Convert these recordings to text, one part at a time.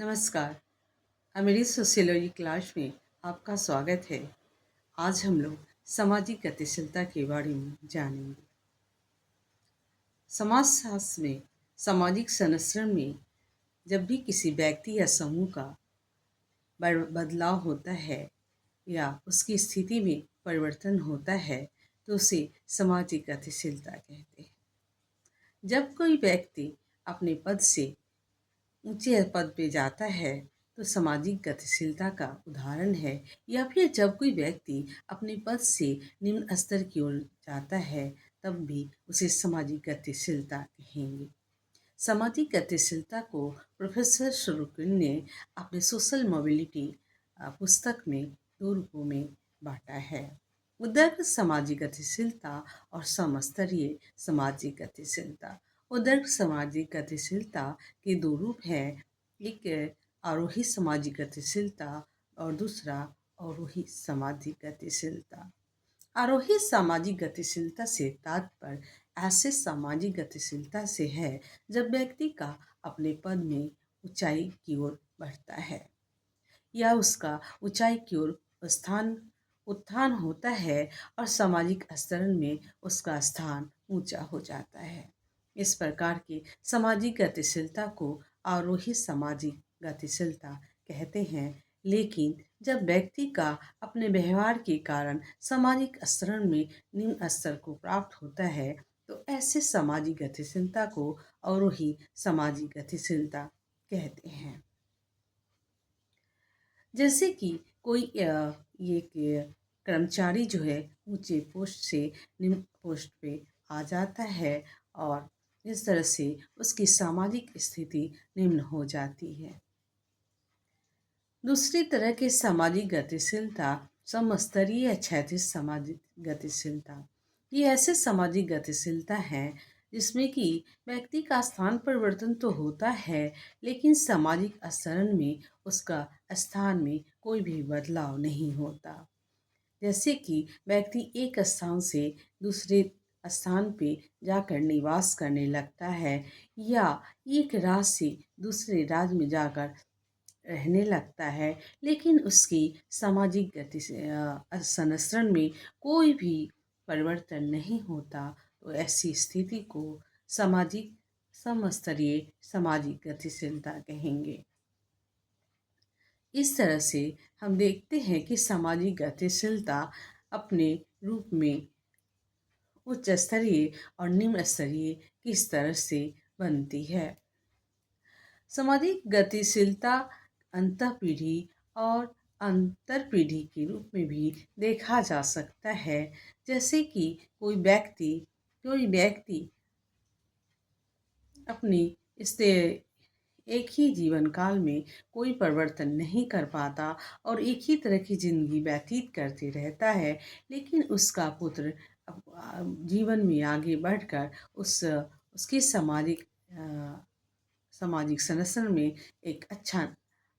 नमस्कार। मेरी sociology class में आपका स्वागत है। आज हम लोग सामाजिक गतिशीलता के बारे में जानेंगे। समाजशास्त्र में सामाजिक संरचना में जब भी किसी व्यक्ति या समूह का बदलाव होता है या उसकी स्थिति में परिवर्तन होता है तो उसे सामाजिक गतिशीलता कहते हैं। जब कोई व्यक्ति अपने पद से ऊंचे पद पे जाता है तो सामाजिक गतिशीलता का उदाहरण है, या फिर जब कोई व्यक्ति अपने पद से निम्न स्तर की ओर जाता है तब भी उसे सामाजिक गतिशीलता कहेंगे। सामाजिक गतिशीलता को प्रोफेसर शुरुकिन ने अपने सोशल मोबिलिटी पुस्तक में दो रूपों में बांटा है: उदर्क सामाजिक गतिशीलता और समस्तरीय सामाजिक गतिशीलता। उदर्क सामाजिक गतिशीलता के दो रूप हैं, एक आरोही सामाजिक गतिशीलता और दूसरा अवरोही सामाजिक गतिशीलता। आरोही सामाजिक गतिशीलता से तात्पर्य ऐसे सामाजिक गतिशीलता से है जब व्यक्ति का अपने पद में ऊंचाई की ओर बढ़ता है या उसका ऊंचाई की ओर उत्थान होता है और सामाजिक स्तर में उसका स्थान ऊंचा हो जाता है। इस प्रकार की सामाजिक गतिशीलता को आरोही सामाजिक गतिशीलता कहते हैं। लेकिन जब व्यक्ति का अपने व्यवहार के कारण सामाजिक स्तर में निम्न स्तर को प्राप्त होता है तो ऐसे सामाजिक गतिशीलता को अवरोही सामाजिक गतिशीलता कहते हैं। जैसे कि कोई एक कर्मचारी जो है ऊंचे पोस्ट से निम्न पोस्ट पे आ जाता है और इस तरह से उसकी सामाजिक स्थिति निम्न हो जाती है। दूसरी तरह की सामाजिक गतिशीलता समस्तरीय या क्षैतिज सामाजिक गतिशीलता। ये ऐसे सामाजिक गतिशीलता है जिसमें कि व्यक्ति का स्थान परिवर्तन तो होता है लेकिन सामाजिक आचरण में उसका स्थान में कोई भी बदलाव नहीं होता। जैसे कि व्यक्ति एक स्थान से दूसरे स्थान पे जाकर निवास करने लगता है या एक राज्य से दूसरे राज्य में जाकर रहने लगता है, लेकिन उसकी सामाजिक गति से संरचना में कोई भी परिवर्तन नहीं होता, तो ऐसी स्थिति को सामाजिक समस्तरीय सामाजिक गतिशीलता कहेंगे। इस तरह से हम देखते हैं कि सामाजिक गतिशीलता अपने रूप में उच्च स्तरीय और निम्न स्तरीय किस तरह से बनती है। सामाजिक गतिशीलता अंतःपीढ़ी और अंतर पीढ़ी के रूप में भी देखा जा सकता है। जैसे कि कोई व्यक्ति अपनी इस एक ही जीवन काल में कोई परिवर्तन नहीं कर पाता और एक ही तरह की जिंदगी व्यतीत करते रहता है, लेकिन उसका पुत्र जीवन में आगे बढ़कर उसकी सामाजिक संरचना में एक अच्छा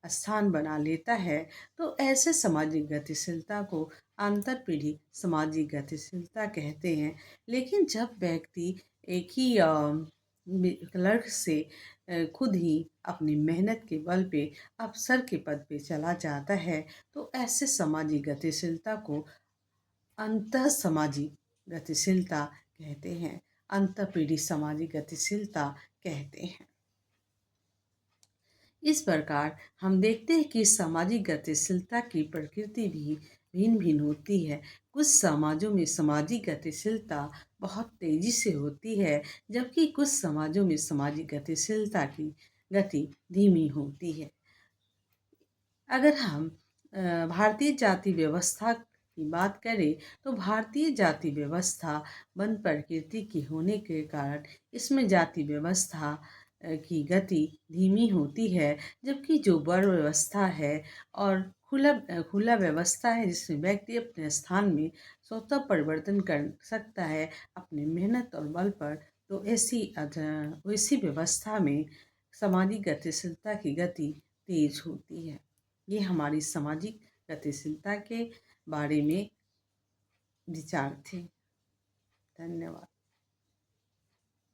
स्थान बना लेता है, तो ऐसे सामाजिक गतिशीलता को अंतर पीढ़ी सामाजिक गतिशीलता कहते हैं। लेकिन जब व्यक्ति एक ही क्लर्क से खुद ही अपनी मेहनत के बल पे अफसर के पद पे चला जाता है तो ऐसे सामाजिक गतिशीलता को अंतः सामाजिक गतिशीलता कहते हैं, अंतर पीढ़ी सामाजिक गतिशीलता कहते हैं। इस प्रकार हम देखते हैं कि सामाजिक गतिशीलता की प्रकृति भी भिन्न भिन्न होती है। कुछ समाजों में सामाजिक गतिशीलता बहुत तेजी से होती है, जबकि कुछ समाजों में सामाजिक गतिशीलता की गति धीमी होती है। अगर हम भारतीय जाति व्यवस्था की बात करें तो भारतीय जाति व्यवस्था वन प्रकृति की होने के कारण इसमें जाति व्यवस्था की गति धीमी होती है, जबकि जो वर्ण व्यवस्था है और खुला व्यवस्था है जिसमें व्यक्ति अपने स्थान में स्वतः परिवर्तन कर सकता है अपनी मेहनत और बल पर, तो ऐसी व्यवस्था में सामाजिक गतिशीलता की गति तेज होती है। ये हमारी सामाजिक गतिशीलता के बारे में विचार थे। धन्यवाद।